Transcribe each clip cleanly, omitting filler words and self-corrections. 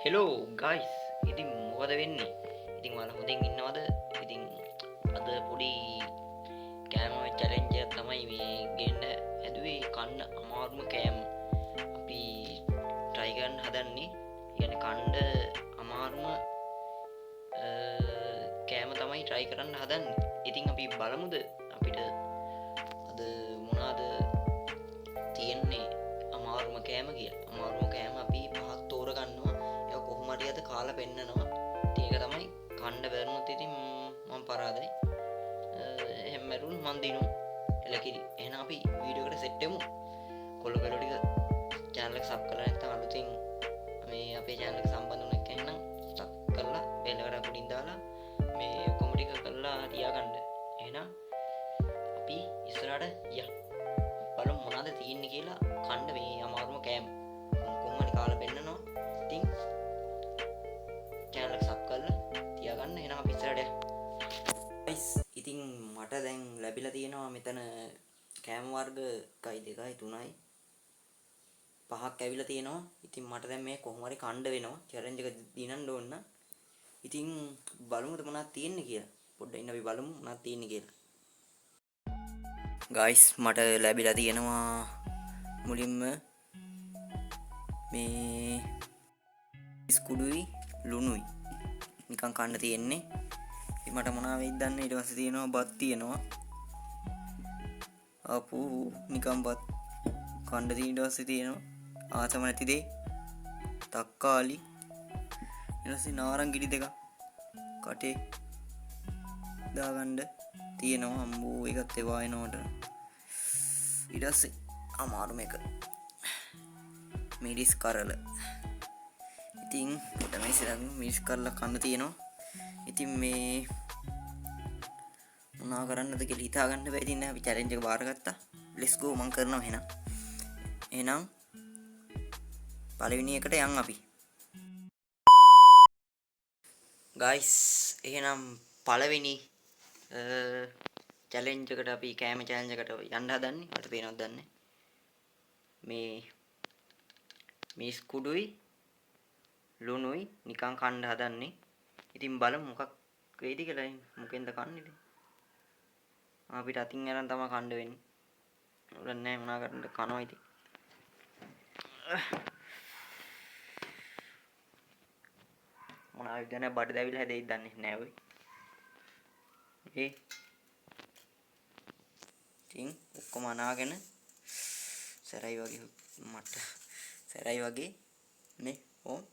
Hello guys ඉතින් මොකද වෙන්නේ ඉතින් මල හොඳින් ඉන්නවද ඉතින් අද පොඩි කෑම චැලෙන්ජ් එකක් තමයි මේ ගේන්න හැදුවේ කන්න අමාරුම කෑම අපි try කරන්න හදන්නේ يعني කන්න අමාරුම කෑම තමයි try කරන්න හදන්නේ ඉතින් අපි බලමුද අපිට අද මොනවාද තියෙන්නේ අමාරුම කෑම කියලා අමාරුම කෑම අපි පහක් තෝරගන්නවා ඒක කොහොම හරි අද කාලා පෙන්නනවා ඉතින් ඒක තමයි කන්න බැරුණොත් ඉතින් මම පරාදයි එහෙම මරුන් මන් දිනු එලකිරි එහෙනම් අපි වීඩියෝ එකට සෙට් වෙමු කොල්ල කළු ටික channel එක sub කරලා නැත්නම් අලුතින් මේ අපේ channel එක සම්බන්ධ වුණ එක එහෙනම් sub කරලා bell එකට උඩින් දාලා මේ ඔක්කොම ටික කරලා තියාගන්න එහෙනම් අපි ඉස්සරහට යමු බලමු මොනවද තියෙන්නේ කියලා කන්න මේ අමාරුම කෑම කොහොම හරි කාලා පෙන්නනවා ඉතින් channel එක sub කරලා තියාගන්න එහෙනම් අපි ඉස්සරහට යමු guys ඉතින් මට දැන් ලැබිලා තියෙනවා මෙතන කෑම වර්ග 1 2 3යි 5ක් ඇවිල්ලා තියෙනවා ඉතින් මට දැන් මේ කොහොම හරි කන්න වෙනවා challenge එක දිනන්න ඕන ඉතින් බලමුද මොනවද තියෙන්නේ කියලා පොඩ්ඩක් ඉන්න අපි බලමු මොනවද තියෙන්නේ කියලා guys මට ලැබිලා තියෙනවා මුලින්ම මේ ස්කුඩුයි ලුණුයි නිකන් කන්න තියෙන්නේ ඉතින් මට මොනවා වෙයිද දන්නේ ඊට පස්සේ තියෙනවා බත් තියෙනවා අපු නිකන් බත් කන්න තියෙන ඊට පස්සේ තියෙනවා ආසම නැති දෙයි තක්කාලි ඊට පස්සේ නාරංගිඩි දෙකක් කටේ දාගන්න තියෙනවා අම්බෝ ඒකත් ඒවා එනවට ඊට පස්සේ අමාරුම එක මිරිස් කරල ඉතින් තමයි ඉස්සරහ මිරිස් කරලා කන්න තියෙනවා ඉතින් මේ මොනවා කරන්නද කියලා හිතා ගන්න බැහැ ඉතින් අපි challenge එක බාරගත්තා let's go මම කරනවා එහෙනම් පළවෙනි එකට යන් අපි guys එහෙනම් පළවෙනි challenge එකට අපි කෑම challenge එකට යන්න හදන්නේ මට පේනවද දන්නේ මේ ස්කුඩුයි ලුණුයි නිකන් කන්න හදන්නේ ඉතින් බලමු මොකක් වෙයිද කියලා මොකෙන්ද කන්නේ ඉතින් අපිට අතින් අරන් තමයි කන්න වෙන්නේ උරන්නේ නැහැ මොනා කරන්නද කනවා ඉතින් මොනවා විදිහට බඩ දැවිලා හැදෙයිද දන්නේ නැහැ ඔය ඉතින් ඔක්කොම අනාගෙන සැරයි වගේ මට සැරයි වගේ මේ ඕම්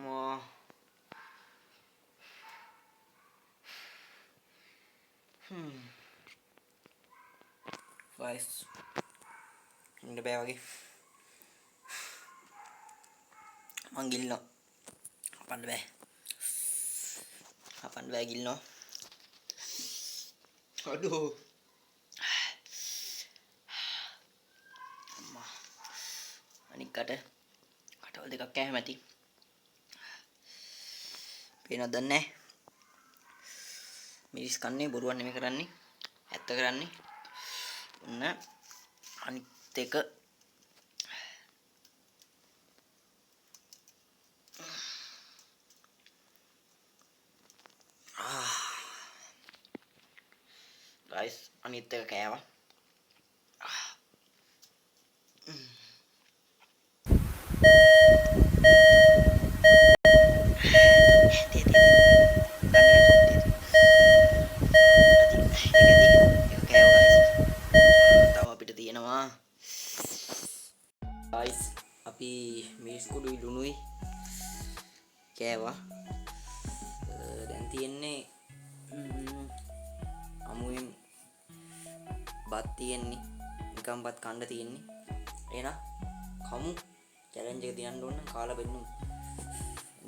අම්මා guys ඉන්න බෑ වගේ මං ගිල්නවා හපන්න බෑ ගිල්නවා අඩෝ අම්මා අනික් කටවල් දෙකක් කෑම ඇති පේනවද දන්නේ මිරිස් කන්නේ බොරුවක් නෙමෙයි කරන්නේ ඇත්ත කරන්නේ ඔන්න අනිත් එක guys අනිත් එක කෑවා guys අපි මිරිස් කුඩුයි ලුණුයි කෑවා දැන් තියෙන්නේ අමුයෙන් බත් තියෙන්නේ නිකන් බත් කන්න තියෙන්නේ එහෙනම් කමු challenge එක දිනන්න ඕන නම් කාලා බෙන්නු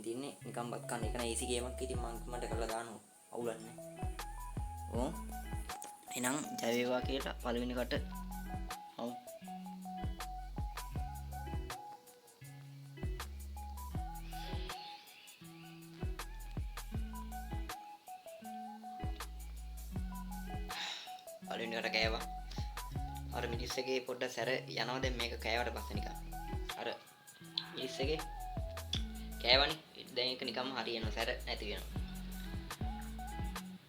දින්නේ නිකන් බත් කන්න එක නෑ easy game එකක් ඉතින් මම මට කරලා දානවා අවුලන්නේ ඕ එහෙනම් ජය වේවා කියලා පළවෙනි කට ඔව් පළවෙනි එකට කෑවා. අර මිනිස් එකේ පොඩ්ඩක් සැර යනවා. දැන් මේක කෑවට පස්සේ නිකන් අර මිනිස් එකේ කෑවනේ. දැන් ඒක නිකම්ම හරියනවා. සැර නැති වෙනවා.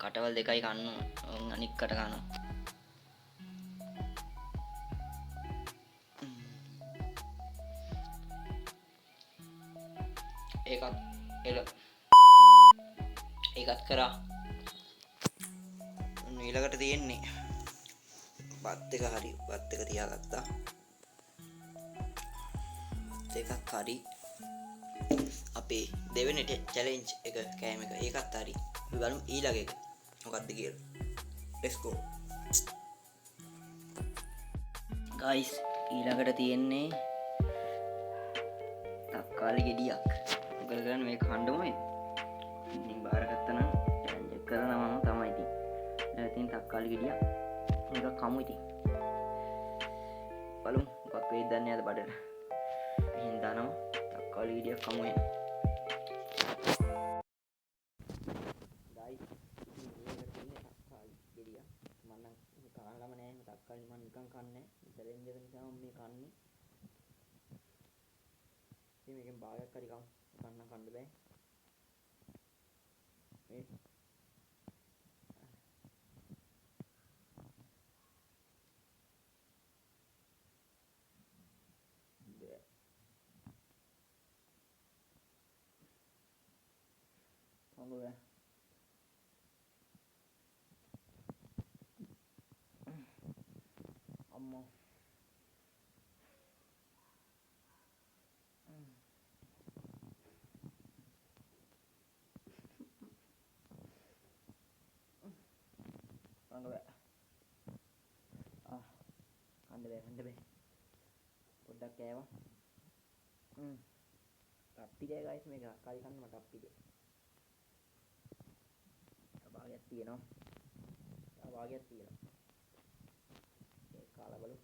කටවල් දෙකයි කන්න අනික් කට කනවා. ඒකත් ඒකත් කරා. ඊළඟට තියෙන්නේ බත් එක. හරි බත් එක තියාගත්තා. දෙකක් හරි අපේ දෙවෙනි චැලෙන්ජ් එක කෑම එක. ඒකත් හරි. අපි බලමු ඊළඟ එක මොකක්ද කියලා. let's go guys. ඊළඟට තියෙන්නේ තක්කාලි ගෙඩියක්. මොකද කරන්නේ මේ කණ්ඩමයි. ඉතින් බාරගත්තා නම් චැලෙන්ජ් එක කරනවාම තමයි ඉතින්. ඉතින් තක්කාලි ගෙඩියක් මේක කමු ඉතින්. බලමු මොකක් වෙයිද දන්නේ නැද බඩට. එහෙන් දානවා තක්කාලි ගෙඩියක් කමු එන්න. guys ඉතින් මේකට තියෙන්නේ තක්කාලි ගෙඩියක්. මම නම් කාලම නෑ මේ තක්කාලි මම නිකන් කන්නේ. චැලෙන්ජ් එක නිසා මම මේ කන්නේ. ඉතින් මේකෙන් භාගයක් හරි කමු. කන්න බෑ. මේ Anggur Amma Anggur කන්න බෑ පොඩ්ඩක් කෑවා. අප්පිදේ ගයිස් මේක කලි කන්න මට අප්පිදේ. භාගයක් තියෙනවා. භාගයක් තියෙනවා. ඒක කාලා බලමු.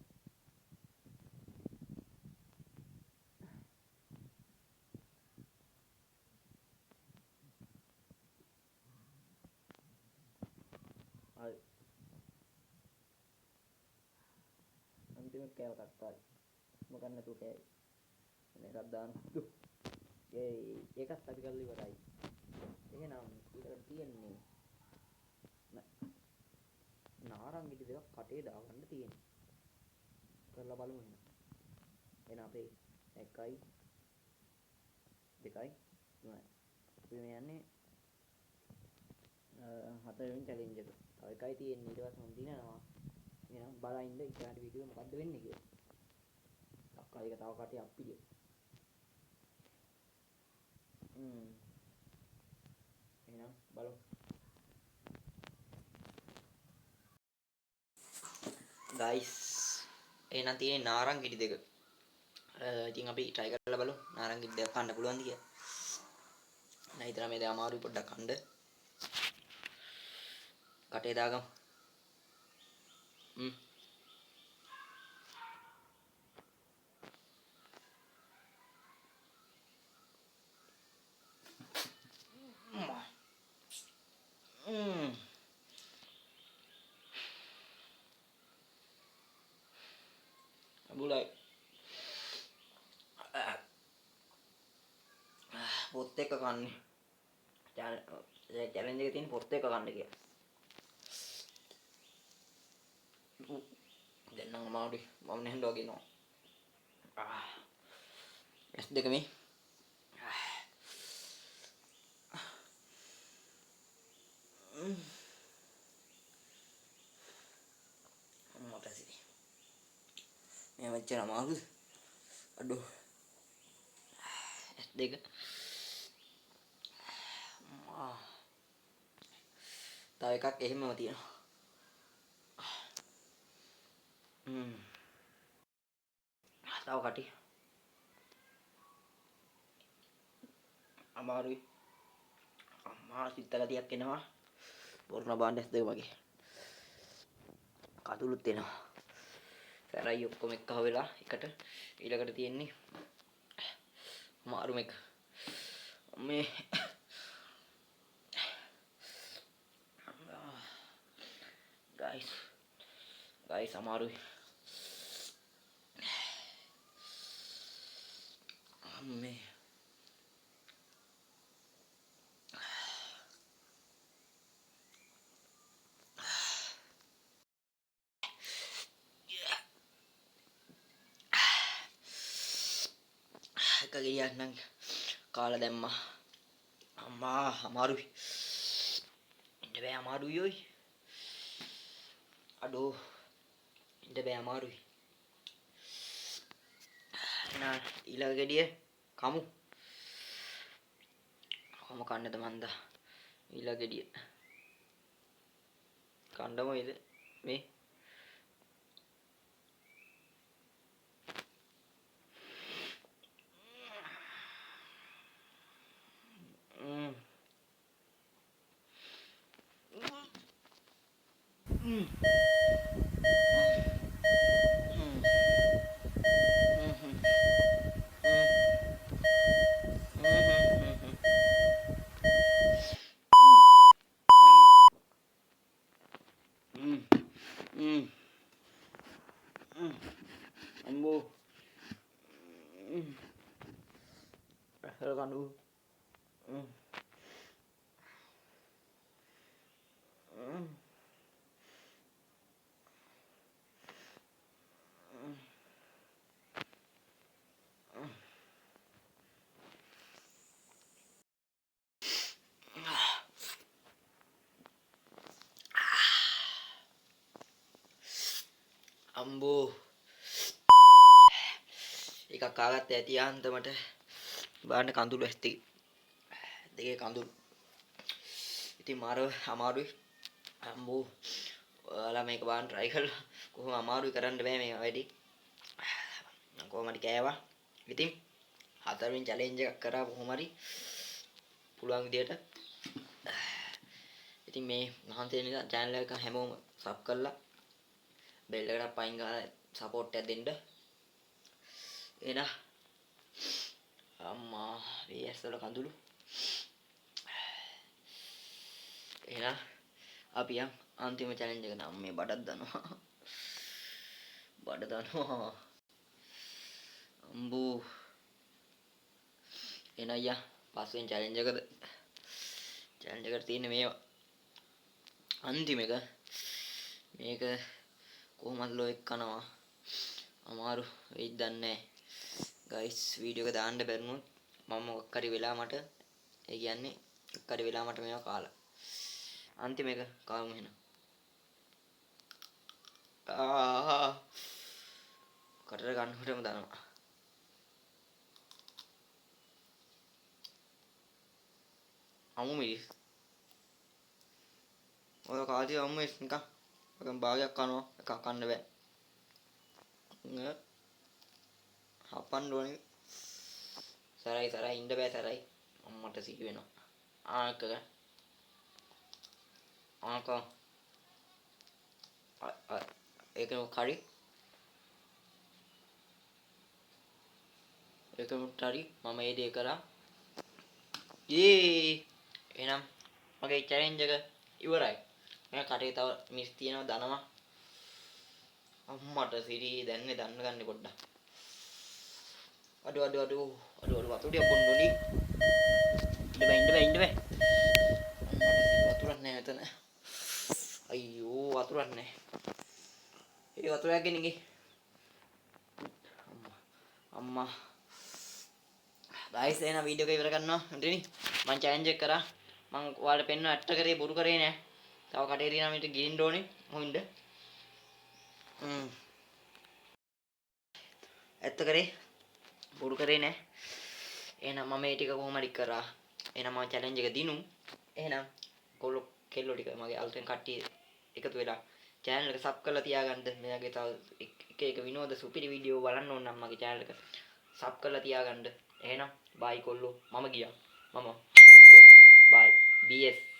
හරි. අන්තිමට කෑව තක්කාලි. මොකක් නැතුව කෑවේ. මේකක් දානවා. ඒකත් අපි කරලා ඉවරයි. එහෙනම් ඊළඟට තියෙන්නේ නාරංගිටි දෙකක් කටේ දාගන්න තියෙනවා. කරලා බලමු එහෙනම්. එහෙනම් අපේ 1යි 2යි 3යි. අපි මේ යන්නේ 4 වෙනි චැලෙන්ජ් එක. තව එකයි තියෙන්නේ. ඊට පස්සේ මම දිනනවා. එහෙනම් බලයින්ද ඊට වීඩියෝ මොකද්ද වෙන්නේ කියලා. තක්කාලි එක තව කටේ අප්පිරිය. එහෙනම් බලමු. guys එහෙනම් තියෙන්නේ නාරංගිටි දෙක. ඉතින් අපි try කරලා බලමු නාරංගිටි දෙක කන්න පුළුවන්ද කියලා. නැහිතර මේ දෙක අමාරුයි පොඩ්ඩක් කන්න. කටේ දාගමු. Mulai පොත් එක කන්නේ. චැලෙන්ජ් එකේ තියෙන පොත් එක කන්න කියලා. දැන් නම් අමාරුයි. මම නෙහෙන්ද වගේ නෝ. S දෙක මේ. මට ඇසිරි. මේ මෙච්චර අමාරුද? අඩෝ. S දෙක. තව එකක් එහෙමම තියෙනවා. තව කටි. අමාරුයි. අම්මා සිත ගතියක් එනවා. පොරණ බාණ්ඩස් දෙක වගේ. කතුළුත් එනවා. සැරයි ඔක්කොම එක්ක වෙලා එකට ඊළඟට තියෙන්නේ අමාරුම එක. මේ guys guys අමාරුයි අම්මේ එක ගෙඩියක් නම් කාලා දැම්මා අම්මා අමාරුයි ඉන්න බෑ අමාරුයි ඔයි අඩෝ ඉන්න බෑ අමාරුයි එහෙනම් ඊළඟ ගෙඩිය කමු කන්නද මන්දා ඊළඟ ගෙඩිය කණ්ඩම ඉද මේ අම්බෝ රසල කඳු අම්බෝ එකක් කාගත්ත ඇති අන්තමට බාන්න කඳුළු ඇස්ති දෙකේ කඳුළු ඉතින් මාර අමාරුයි අම්බෝ ඔයාලා මේක බාන්න try කරලා කොහොම අමාරුයි කරන්න බෑ මේ වැඩි මම කොහොමද කෑවා ඉතින් හතරවෙනි challenge එකක් කරා කොහොම හරි පුළුවන් විදියට ඉතින් මේ මහන්සි වෙන නිසා channel එක හැමෝම sub කරලා bell එකට පයින් ගාලා support එකක් දෙන්න එනා අම්මා VS වල කඳුළු එනා අපි යන් අන්තිම challenge එක නම් මේ බඩක් දනවා බඩ දනවා අම්බෝ එනා යා පස්වෙනි challenge එකද challenge එකට තියෙන්නේ මේවා අන්තිම එක මේක කොහොමද ලෝ එක්කනවා අමාරු වෙයිද දන්නේ ගයිස් වීඩියෝ එක දාන්න බැරිනොත් මම මොකක් හරි වෙලා මට ඒ කියන්නේ එක් හරි වෙලා මට මේවා කාලා අන්තිම එක කාමු එහෙනම් කටට ගන්නකොටම දානවා අමු මිරිස් ඔය කාදී අමු මිරිස් නිකන් මම භාගයක් කනවා එකක් කන්න බෑ හපන්න ඕනේ සරයි ඉන්න බෑ සරයි අම්මට සිහි වෙනවා ආක ඒක කරි ඒක මුට්ටරි මම ඒ දේ කරා එහෙනම් මගේ challenge එක ඉවරයි මම කටේ තව මිස් තියෙනවා දනවා අම්මට සිරි දැන්නේ දන්න ගන්න පොඩ්ඩක් අඩු වතුරටියක් බොන්න ඕනි ඉන්න බෑ අම්මට වතුරක් නැහැ මෙතන අයියෝ වතුරක් නැහැ ඒ වතුරක් ගෙන ගියේ අම්මා ගයිස් එහෙනම් වීඩියෝ එක ඉවර කරනවා හරිනේ මම challenge එක කරා මම ඔයාලට පෙන්වන්න ඇත්ත කරේ බොරු කරේ නෑ තව කටේ තියෙනවා මේක ගිලින්න ඕනේ මොහින්ද ඇත්ත කරේ බොරු කරේ නෑ එහෙනම් මම මේ ටික කොහොම හරි කරා එහෙනම් මම challenge එක දිනු එහෙනම් කොල්ලෝ කෙල්ලෝ ටික මගේ අලුතෙන් කට්ටිය එකතු වෙලා channel එක sub කරලා තියාගන්න මෙයාගේ තව එක විනෝද සුපිරි වීඩියෝ බලන්න ඕන නම් මගේ channel එක sub කරලා තියාගන්න එහෙනම් bye කොල්ලෝ මම ගියා මම බයි BS